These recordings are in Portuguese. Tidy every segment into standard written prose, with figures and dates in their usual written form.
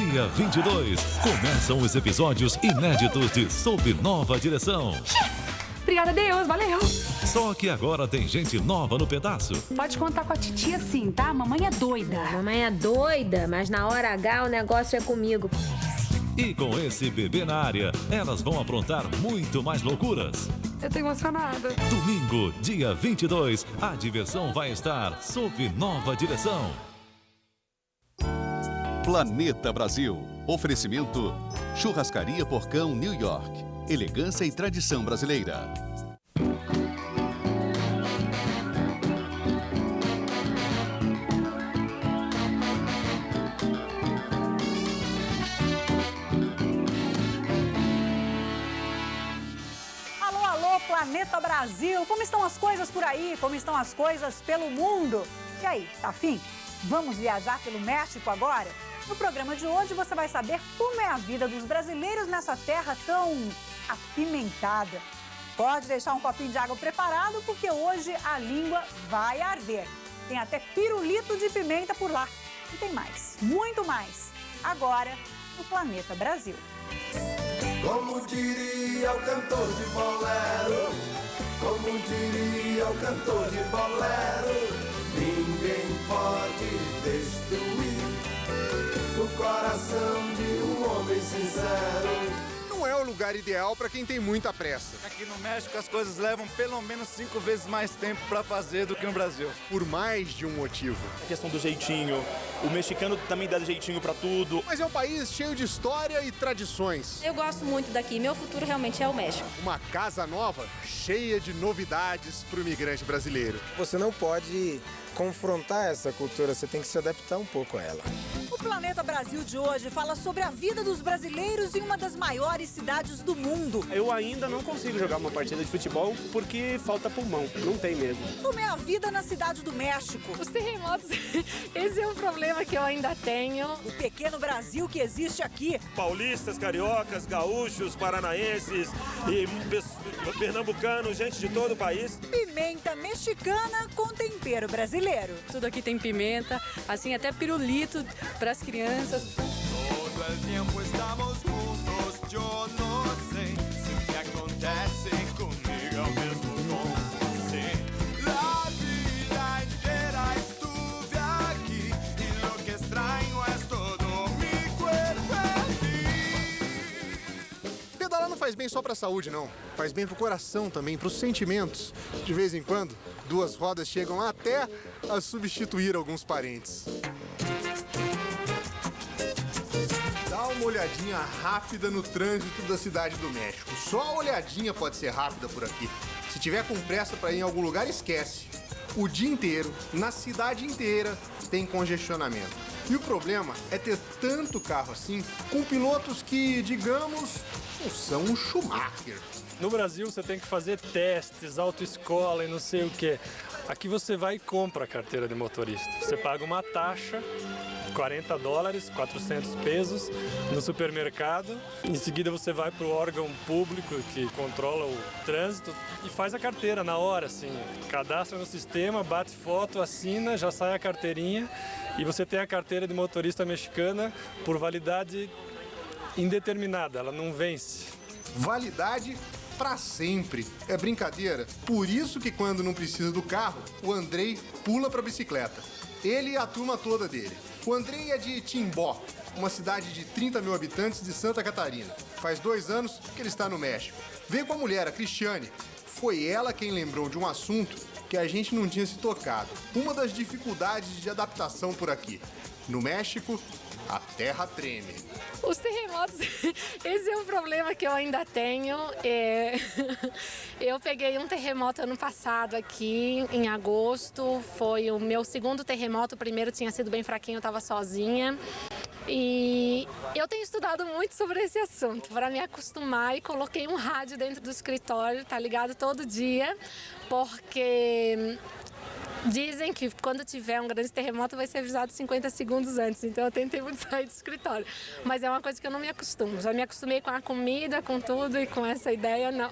dia 22, começam os episódios inéditos de Sob Nova Direção. Obrigada a Deus, valeu. Só que agora tem gente nova no pedaço. Pode contar com a titia sim, tá? Mamãe é doida. Mamãe é doida, mas na hora H o negócio é comigo. E com esse bebê na área, elas vão aprontar muito mais loucuras. Eu tô emocionada. Domingo, dia 22, a diversão vai estar sob nova direção. Planeta Brasil. Oferecimento Churrascaria Porcão New York. Elegância e tradição brasileira. Alô, alô, Planeta Brasil! Como estão as coisas por aí? Como estão as coisas pelo mundo? E aí, tá afim? Vamos viajar pelo México agora? No programa de hoje você vai saber como é a vida dos brasileiros nessa terra tão apimentada. Pode deixar um copinho de água preparado porque hoje a língua vai arder. Tem até pirulito de pimenta por lá. E tem mais, muito mais. Agora, no Planeta Brasil. Como diria o cantor de bolero, como diria o cantor de bolero, ninguém pode destruir o coração de um homem sincero. Não é o lugar ideal para quem tem muita pressa. Aqui no México as coisas levam pelo menos 5 vezes mais tempo para fazer do que no Brasil. Por mais de um motivo. A questão do jeitinho, o mexicano também dá jeitinho para tudo. Mas é um país cheio de história e tradições. Eu gosto muito daqui, meu futuro realmente é o México. Uma casa nova, cheia de novidades para o imigrante brasileiro. Você não pode confrontar essa cultura, você tem que se adaptar um pouco a ela. O Planeta Brasil de hoje fala sobre a vida dos brasileiros em uma das maiores cidades do mundo. Eu ainda não consigo jogar uma partida de futebol porque falta pulmão, não tem mesmo. Como é a vida na cidade do México? Os terremotos, esse é um problema que eu ainda tenho. O pequeno Brasil que existe aqui. Paulistas, cariocas, gaúchos, paranaenses e pernambucanos, gente de todo o país. Pimenta mexicana com tempero brasileiro. Tudo aqui tem pimenta, assim até pirulito para as crianças. Todo el tiempo estamos juntos, yo no sé si te acontece conmigo mesmo com você. La vida inteira estuve aqui e lo que extraño es todo mi cuerpo aquí. Pedalar não faz bem só para a saúde, não. Faz bem pro coração também, pros sentimentos. De vez em quando, duas rodas chegam até a substituir alguns parentes. Dá uma olhadinha rápida no trânsito da cidade do México. Só a olhadinha pode ser rápida por aqui. Se tiver com pressa para ir em algum lugar, esquece. O dia inteiro, na cidade inteira, tem congestionamento. E o problema é ter tanto carro assim, com pilotos que, digamos, não são um Schumacher. No Brasil você tem que fazer testes, autoescola e não sei o quê. Aqui você vai e compra a carteira de motorista. Você paga uma taxa, $40, 400 pesos, no supermercado. Em seguida você vai para o órgão público que controla o trânsito e faz a carteira na hora, assim. Cadastra no sistema, bate foto, assina, já sai a carteirinha e você tem a carteira de motorista mexicana por validade indeterminada, ela não vence. Validade para sempre. É brincadeira. Por isso que quando não precisa do carro, o Andrei pula para a bicicleta. Ele e a turma toda dele. O Andrei é de Timbó, uma cidade de 30 mil habitantes de Santa Catarina. Faz 2 anos que ele está no México. Veio com a mulher, a Cristiane. Foi ela quem lembrou de um assunto que a gente não tinha se tocado. Uma das dificuldades de adaptação por aqui. No México, a terra treme. Os terremotos, esse é um problema que eu ainda tenho. Eu peguei um terremoto ano passado aqui, em agosto. Foi o meu segundo terremoto. O primeiro tinha sido bem fraquinho, eu estava sozinha. E eu tenho estudado muito sobre esse assunto para me acostumar e coloquei um rádio dentro do escritório, tá ligado todo dia, porque dizem que quando tiver um grande terremoto vai ser avisado 50 segundos antes, então eu tentei muito sair do escritório. Mas é uma coisa que eu não me acostumo, já me acostumei com a comida, com tudo e com essa ideia não.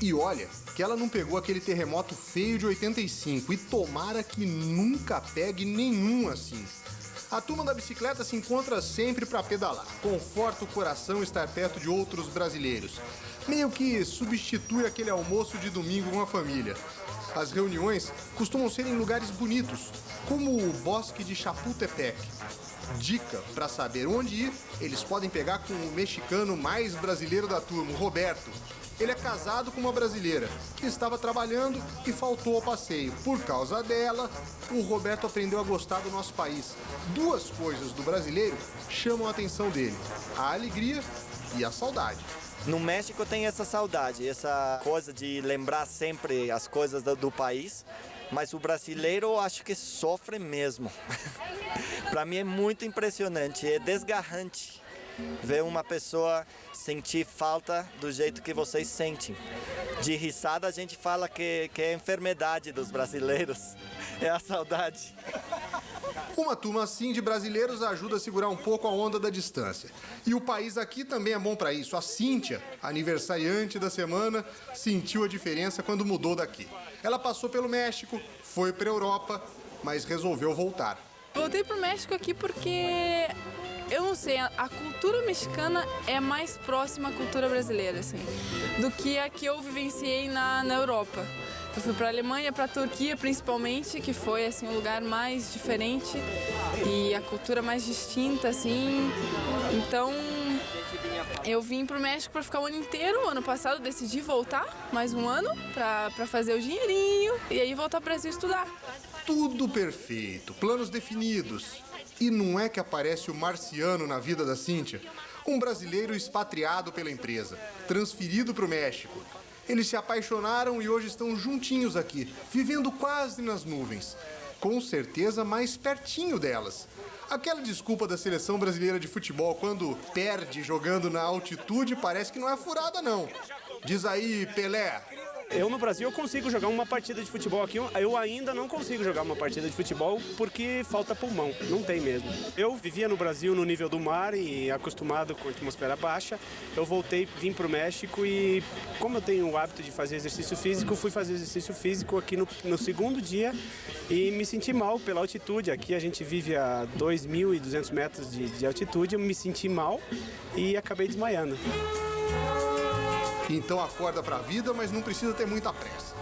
E olha que ela não pegou aquele terremoto feio de 85 e tomara que nunca pegue nenhum assim. A turma da bicicleta se encontra sempre para pedalar. Conforta o coração estar perto de outros brasileiros. Meio que substitui aquele almoço de domingo com a família. As reuniões costumam ser em lugares bonitos, como o Bosque de Chapultepec. Dica para saber onde ir, eles podem pegar com o mexicano mais brasileiro da turma, o Roberto. Ele é casado com uma brasileira que estava trabalhando e faltou ao passeio. Por causa dela, o Roberto aprendeu a gostar do nosso país. Duas coisas do brasileiro chamam a atenção dele: a alegria e a saudade. No México tem essa saudade, essa coisa de lembrar sempre as coisas do país, mas o brasileiro eu acho que sofre mesmo. Para mim é muito impressionante, é desgarrante ver uma pessoa sentir falta do jeito que vocês sentem. De risada a gente fala que é a enfermidade dos brasileiros, é a saudade. Uma turma assim de brasileiros ajuda a segurar um pouco a onda da distância. E o país aqui também é bom para isso. A Cíntia, aniversariante da semana, sentiu a diferença quando mudou daqui. Ela passou pelo México, foi para a Europa, mas resolveu voltar. Voltei pro México aqui porque, eu não sei, a cultura mexicana é mais próxima à cultura brasileira, assim, do que a que eu vivenciei na Europa. Eu fui para a Alemanha, para a Turquia principalmente, que foi assim, um lugar mais diferente e a cultura mais distinta, assim. Então, eu vim pro México para ficar o ano inteiro. Ano passado decidi voltar mais um ano para fazer o dinheirinho e aí voltar para o Brasil estudar. Tudo perfeito, planos definidos. E não é que aparece o marciano na vida da Cíntia? Um brasileiro expatriado pela empresa, transferido para o México. Eles se apaixonaram e hoje estão juntinhos aqui, vivendo quase nas nuvens. Com certeza mais pertinho delas. Aquela desculpa da seleção brasileira de futebol quando perde jogando na altitude parece que não é furada, não. Diz aí, Pelé. Eu no Brasil eu consigo jogar uma partida de futebol aqui, eu ainda não consigo jogar uma partida de futebol porque falta pulmão, não tem mesmo. Eu vivia no Brasil no nível do mar e acostumado com a atmosfera baixa, eu voltei, vim para o México e como eu tenho o hábito de fazer exercício físico, fui fazer exercício físico aqui no segundo dia e me senti mal pela altitude. Aqui a gente vive a 2.200 metros de altitude, eu me senti mal e acabei desmaiando. Então acorda pra vida, mas não precisa ter muita pressa.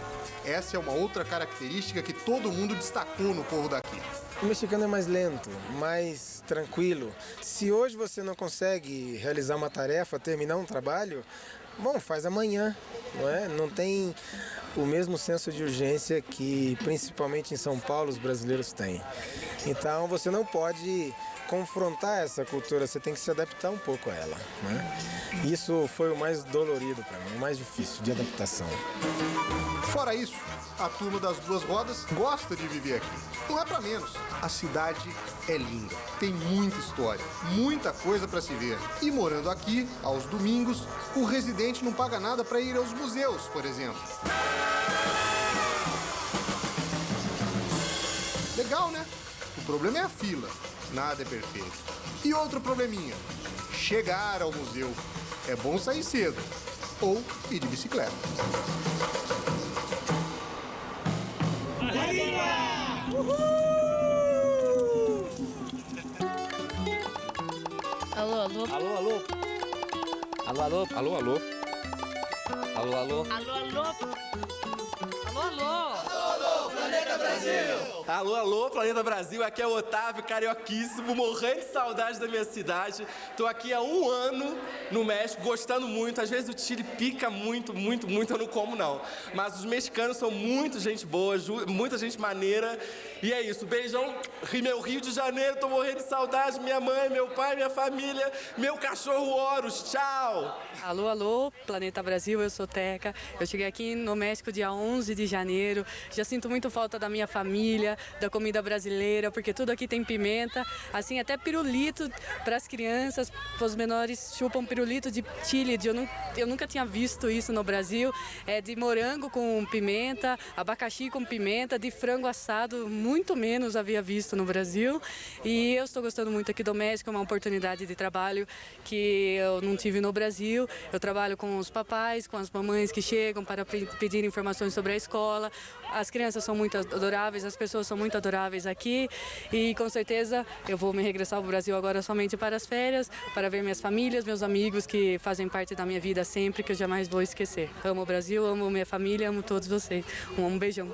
Essa é uma outra característica que todo mundo destacou no povo daqui. O mexicano é mais lento, mais tranquilo. Se hoje você não consegue realizar uma tarefa, terminar um trabalho, bom, faz amanhã, não é? Não tem o mesmo senso de urgência que, principalmente em São Paulo, os brasileiros têm. Então você não pode confrontar essa cultura, você tem que se adaptar um pouco a ela, né? Isso foi o mais dolorido para mim, o mais difícil de adaptação. Fora isso, a turma das duas rodas gosta de viver aqui. Não é para menos. A cidade é linda, tem muita história, muita coisa para se ver. E morando aqui, aos domingos, o residente não paga nada para ir aos museus, por exemplo. Legal, né? O problema é a fila. Nada é perfeito. E outro probleminha: chegar ao museu. É bom sair cedo ou ir de bicicleta. Alô, alô. Alô, alô. Alô, alô. Alô, alô. Alô, alô. Alô, alô. Alô, alô. Alô, Planeta Brasil! Alô, alô, Planeta Brasil, aqui é o Otávio, carioquíssimo, morrendo de saudade da minha cidade. Tô aqui há 1 ano no México, gostando muito. Às vezes o Chile pica muito, eu não como não. Mas os mexicanos são muito gente boa, muita gente maneira. E é isso, beijão, meu Rio de Janeiro, tô morrendo de saudade. Minha mãe, meu pai, minha família, meu cachorro Horus, tchau! Alô, alô, Planeta Brasil, eu sou Teca. Eu cheguei aqui no México dia 11 de janeiro. Já sinto muito falta da minha família, da comida brasileira, porque tudo aqui tem pimenta. Assim, até pirulito para as crianças, para os menores chupam pirulito de chile. Eu nunca tinha visto isso no Brasil. É de morango com pimenta, abacaxi com pimenta, de frango assado, muito menos havia visto no Brasil. E eu estou gostando muito aqui do México, é uma oportunidade de trabalho que eu não tive no Brasil. Eu trabalho com os papais, com as mamães que chegam para pedir informações sobre a escola. as crianças são muito adoráveis, as pessoas são muito adoráveis aqui e com certeza eu vou me regressar ao Brasil agora somente para as férias, para ver minhas famílias, meus amigos que fazem parte da minha vida sempre, que eu jamais vou esquecer. Amo o Brasil, amo minha família, amo todos vocês. Um beijão.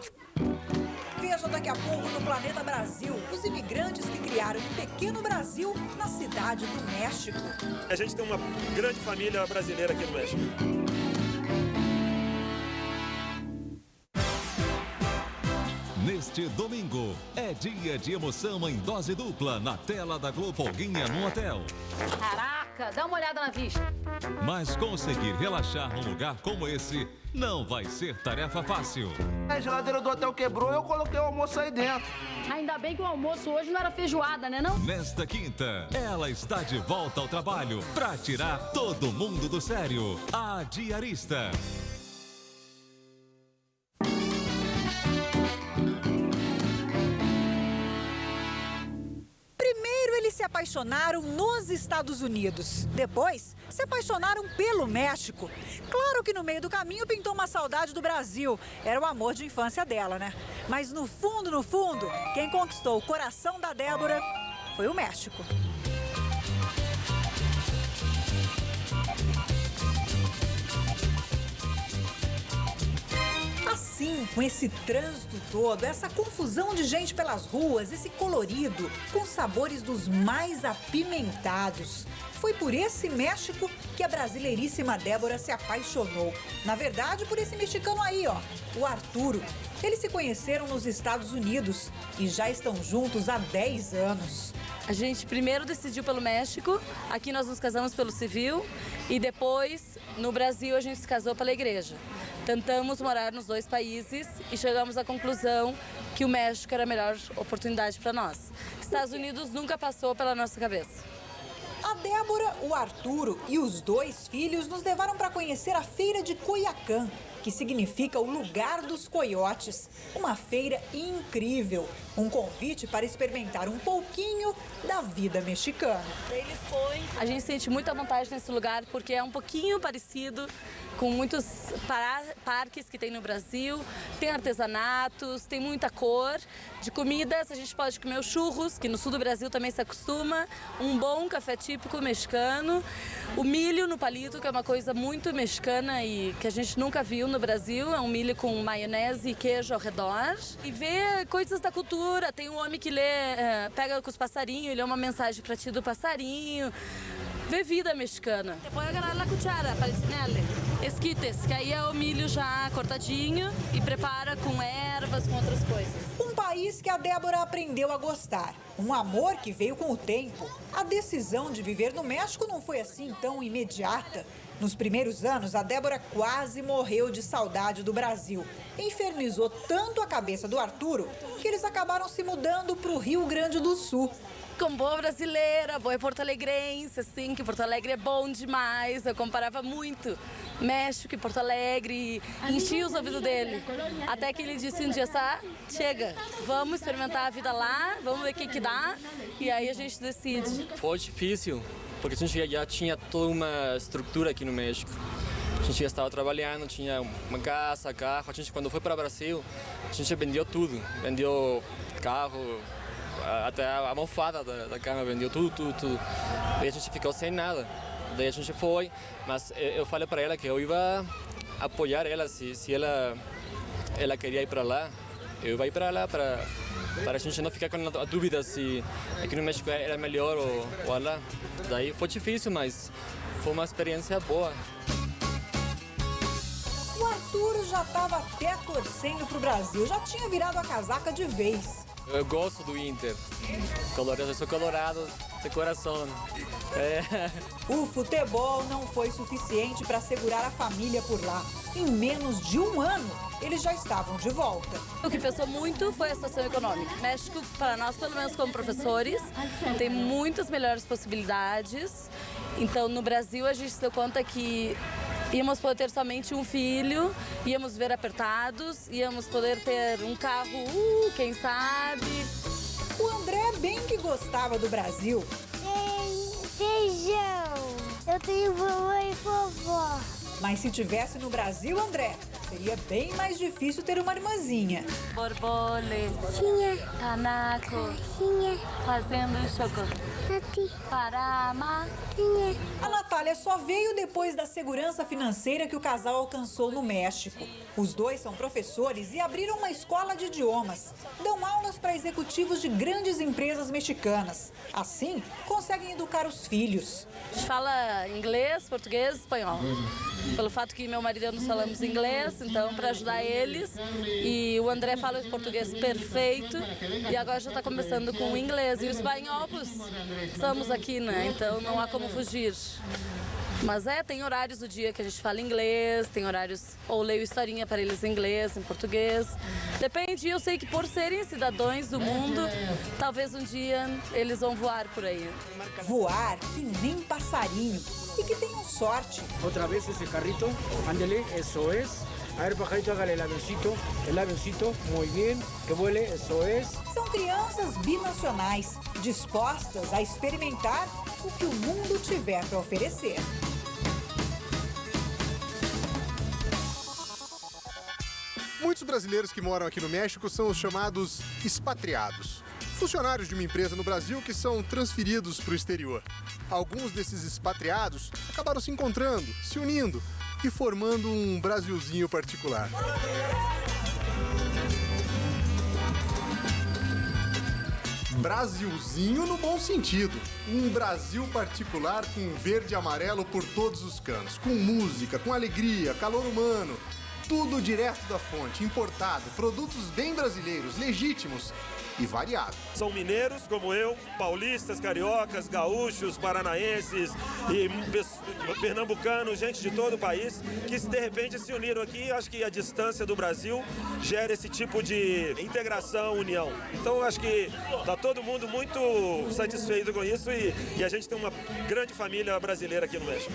Veja daqui a pouco no Planeta Brasil os imigrantes que criaram um pequeno Brasil na cidade do México. A gente tem uma grande família brasileira aqui no México. Neste domingo, é dia de emoção em dose dupla na tela da Globo Folguinha no hotel. Caraca, dá uma olhada na vista. Mas conseguir relaxar num lugar como esse não vai ser tarefa fácil. A geladeira do hotel quebrou e eu coloquei o almoço aí dentro. Ainda bem que o almoço hoje não era feijoada, né não? Nesta quinta, ela está de volta ao trabalho pra tirar todo mundo do sério. A diarista. Primeiro eles se apaixonaram nos Estados Unidos. Depois, se apaixonaram pelo México. Claro que no meio do caminho pintou uma saudade do Brasil. Era o amor de infância dela, né? Mas no fundo, quem conquistou o coração da Débora foi o México. Assim, com esse trânsito todo, essa confusão de gente pelas ruas, esse colorido, com sabores dos mais apimentados. Foi por esse México que a brasileiríssima Débora se apaixonou. Na verdade, por esse mexicano aí, ó, o Arturo. Eles se conheceram nos Estados Unidos e já estão juntos há 10 anos. A gente primeiro decidiu pelo México, aqui nós nos casamos pelo civil e depois, no Brasil, a gente se casou pela igreja. Tentamos morar nos dois países e chegamos à conclusão que o México era a melhor oportunidade para nós. Estados Unidos nunca passou pela nossa cabeça. A Débora, o Arturo e os dois filhos nos levaram para conhecer a Feira de Coyoacán, que significa o lugar dos coiotes. Uma feira incrível, um convite para experimentar um pouquinho da vida mexicana. A gente sente muita vontade nesse lugar porque é um pouquinho parecido com muitos parques que tem no Brasil, tem artesanatos, tem muita cor. De comidas, a gente pode comer os churros, que no sul do Brasil também se acostuma, um bom café típico mexicano, o milho no palito, que é uma coisa muito mexicana e que a gente nunca viu no Brasil, é um milho com maionese e queijo ao redor. E ver coisas da cultura, tem um homem que pega com os passarinhos, ele lê uma mensagem para ti do passarinho. Ver vida mexicana. Você pode agarrar na cuchara para ensinar-lhe. Esquites, que aí é o milho já cortadinho e prepara com ervas, com outras coisas. Um país que a Débora aprendeu a gostar. Um amor que veio com o tempo. A decisão de viver no México não foi assim tão imediata. Nos primeiros anos, a Débora quase morreu de saudade do Brasil. Infernizou tanto a cabeça do Arturo que eles acabaram se mudando para o Rio Grande do Sul. Com boa brasileira, boa porto-alegrense, assim, que Porto Alegre é bom demais. Eu comparava muito México e Porto Alegre, enchia os ouvidos dele. Até que ele disse um dia, chega, vamos experimentar a vida lá, vamos ver o que dá, e aí a gente decide. Foi difícil, porque a gente já tinha toda uma estrutura aqui no México. A gente já estava trabalhando, tinha uma casa, carro. A gente, quando foi para o Brasil, a gente vendeu tudo. Vendeu carro, até a almofada da cama, vendeu tudo. Daí a gente ficou sem nada. Daí a gente foi, mas eu falei para ela que eu ia apoiar ela se ela queria ir para lá. Eu ia ir para lá para a gente não ficar com a dúvida se aqui no México era melhor ou lá. Daí foi difícil, mas foi uma experiência boa. O Arturo já estava até torcendo para o Brasil, já tinha virado a casaca de vez. Eu gosto do Inter. Eu sou colorado de coração. O futebol não foi suficiente para segurar a família por lá. Em menos de um ano, eles já estavam de volta. O que pesou muito foi a situação econômica. México, para nós, pelo menos como professores, tem muitas melhores possibilidades. Então, no Brasil, a gente se deu conta que íamos poder ter somente um filho, íamos ver apertados, íamos poder ter um carro, quem sabe. O André bem que gostava do Brasil. Feijão, eu tenho vovô e vovó. Mas se tivesse no Brasil, André, seria bem mais difícil ter uma irmãzinha. Borboletinha, Tanako, fazendo chocolate para a maquinha. A Natália só veio depois da segurança financeira que o casal alcançou no México. Os dois são professores e abriram uma escola de idiomas. Dão aulas para executivos de grandes empresas mexicanas. Assim, conseguem educar os filhos. A gente fala inglês, português e espanhol. Pelo fato que meu marido e eu não falamos inglês, então para ajudar eles. E o André fala o português perfeito e agora já está começando com o inglês. E o espanhol, pois, estamos aqui, né? Então não há como fugir. Mas tem horários do dia que a gente fala inglês, tem horários, ou leio historinha para eles em inglês, em português. Depende, eu sei que por serem cidadãos do mundo, talvez um dia eles vão voar por aí. Voar que nem passarinho. E que tenham sorte. Outra vez esse carrito, ándele, eso es. A ver, pajarito, hágale el avioncito, muy bien, que vuele, eso es. São crianças binacionais, dispostas a experimentar o que o mundo tiver para oferecer. Muitos brasileiros que moram aqui no México são os chamados expatriados. Funcionários de uma empresa no Brasil que são transferidos para o exterior. Alguns desses expatriados acabaram se encontrando, se unindo e formando um Brasilzinho particular. Brasilzinho no bom sentido. Um Brasil particular com verde e amarelo por todos os cantos. Com música, com alegria, calor humano. Tudo direto da fonte, importado. Produtos bem brasileiros, legítimos e variados. São mineiros como eu, paulistas, cariocas, gaúchos, paranaenses e pernambucanos, gente de todo o país, que de repente se uniram aqui. Acho que a distância do Brasil gera esse tipo de integração, união. Então acho que está todo mundo muito satisfeito com isso e a gente tem uma grande família brasileira aqui no México.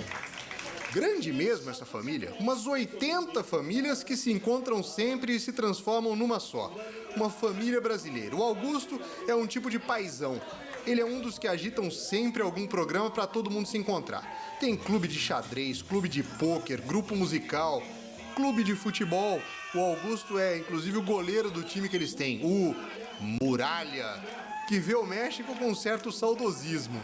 Grande mesmo essa família, umas 80 famílias que se encontram sempre e se transformam numa só. Uma família brasileira. O Augusto é um tipo de paizão. Ele é um dos que agitam sempre algum programa para todo mundo se encontrar. Tem clube de xadrez, clube de pôquer, grupo musical, clube de futebol. O Augusto é inclusive o goleiro do time que eles têm, o Muralha, que vê o México com um certo saudosismo.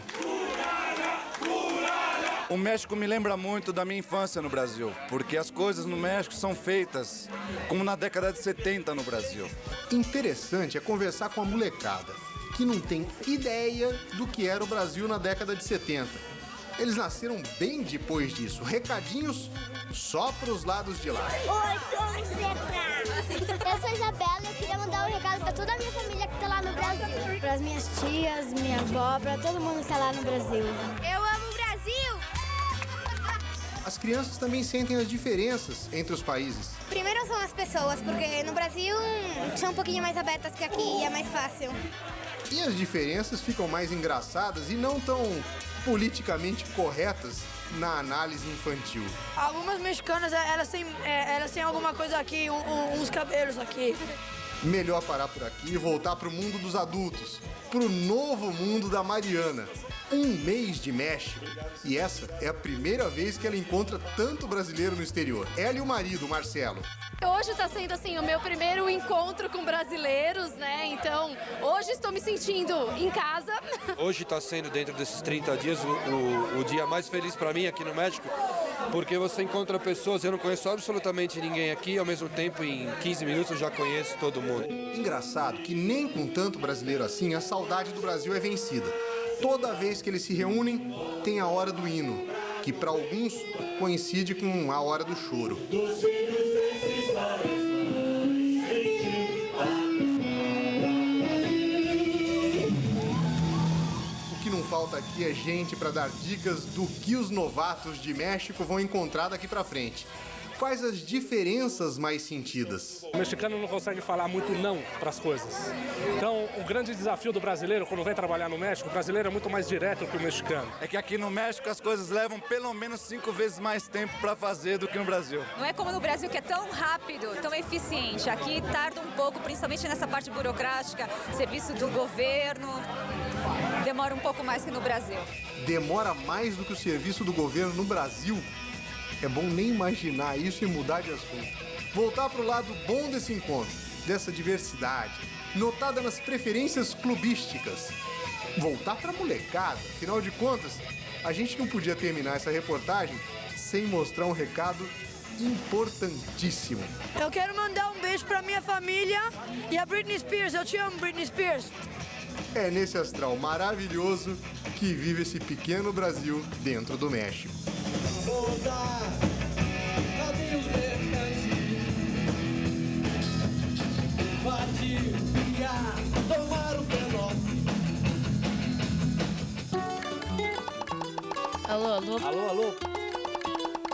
O México me lembra muito da minha infância no Brasil, porque as coisas no México são feitas como na década de 70 no Brasil. Interessante é conversar com a molecada, que não tem ideia do que era o Brasil na década de 70. Eles nasceram bem depois disso. Recadinhos só pros lados de lá. Oi, como você tá? Eu sou a Isabela e eu queria mandar um recado pra toda a minha família que tá lá no Brasil. Pras minhas tias, minha avó, pra todo mundo que tá lá no Brasil. Eu amo o Brasil! As crianças também sentem as diferenças entre os países. Primeiro são as pessoas, porque no Brasil são um pouquinho mais abertas que aqui e é mais fácil. E as diferenças ficam mais engraçadas e não tão politicamente corretas na análise infantil. Algumas mexicanas, elas têm alguma coisa aqui, uns cabelos aqui. Melhor parar por aqui e voltar para o mundo dos adultos, para o novo mundo da Mariana. Um mês de México. E essa é a primeira vez que ela encontra tanto brasileiro no exterior. Ela e o marido, Marcelo. Hoje está sendo assim o meu primeiro encontro com brasileiros, né? Então, hoje estou me sentindo em casa. Hoje está sendo, dentro desses 30 dias, o dia mais feliz para mim aqui no México, porque você encontra pessoas, eu não conheço absolutamente ninguém aqui, ao mesmo tempo, em 15 minutos eu já conheço todo mundo. Engraçado que nem com tanto brasileiro assim, a saudade do Brasil é vencida. Toda vez que eles se reúnem, tem a hora do hino, que para alguns coincide com a hora do choro. O que não falta aqui é gente para dar dicas do que os novatos de México vão encontrar daqui para frente. Quais as diferenças mais sentidas? O mexicano não consegue falar muito não para as coisas. Então, o grande desafio do brasileiro, quando vem trabalhar no México, o brasileiro é muito mais direto que o mexicano. É que aqui no México as coisas levam pelo menos 5 vezes mais tempo para fazer do que no Brasil. Não é como no Brasil, que é tão rápido, tão eficiente. Aqui tarda um pouco, principalmente nessa parte burocrática, serviço do governo. Demora um pouco mais que no Brasil. Demora mais do que o serviço do governo no Brasil? É bom nem imaginar isso e mudar de assunto. voltar para o lado bom desse encontro, dessa diversidade, notada nas preferências clubísticas. Voltar para a molecada, afinal de contas, a gente não podia terminar essa reportagem sem mostrar um recado importantíssimo. Eu quero mandar um beijo pra minha família e a Britney Spears. Eu te amo, Britney Spears. É nesse astral maravilhoso que vive esse pequeno Brasil dentro do México. Alô, alô. Alô, alô.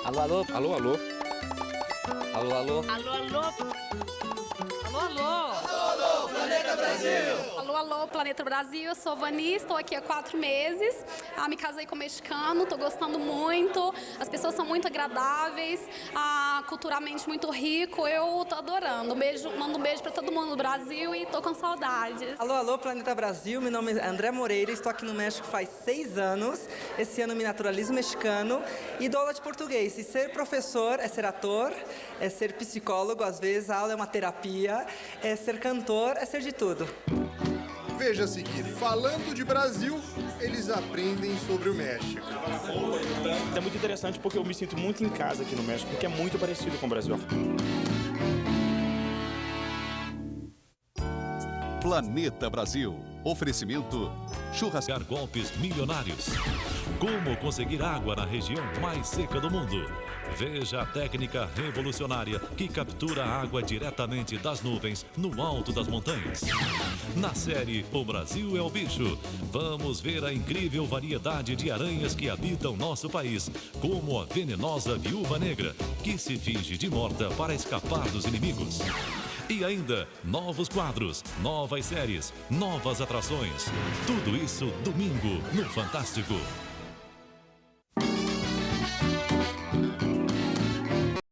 Alô, alô. Alô, alô. Alô, alô. Alô, alô. Alô, alô. Alô, Planeta Brasil. Alô, alô, Planeta Brasil. Eu sou Vani, estou aqui há 4 meses. Me casei com um mexicano, estou gostando muito. As pessoas são muito agradáveis, culturalmente muito rico. Eu estou adorando. Mando um beijo para todo mundo do Brasil e estou com saudades. Alô, alô, Planeta Brasil. Meu nome é André Moreira, estou aqui no México faz 6 anos. Esse ano me naturalizo mexicano e dou aula de português. E ser professor é ser ator, é ser psicólogo, às vezes a aula é uma terapia, é ser cantor, é ser de tudo. Veja a seguir, falando de Brasil, eles aprendem sobre o México. É muito interessante porque eu me sinto muito em casa aqui no México, porque é muito parecido com o Brasil. Planeta Brasil. Oferecimento Churrascar Golpes Milionários. Como conseguir água na região mais seca do mundo. Veja a técnica revolucionária que captura a água diretamente das nuvens no alto das montanhas. Na série O Brasil é o Bicho, vamos ver a incrível variedade de aranhas que habitam nosso país, como a venenosa viúva negra, que se finge de morta para escapar dos inimigos. E ainda, novos quadros, novas séries, novas atrações. Tudo isso domingo no Fantástico.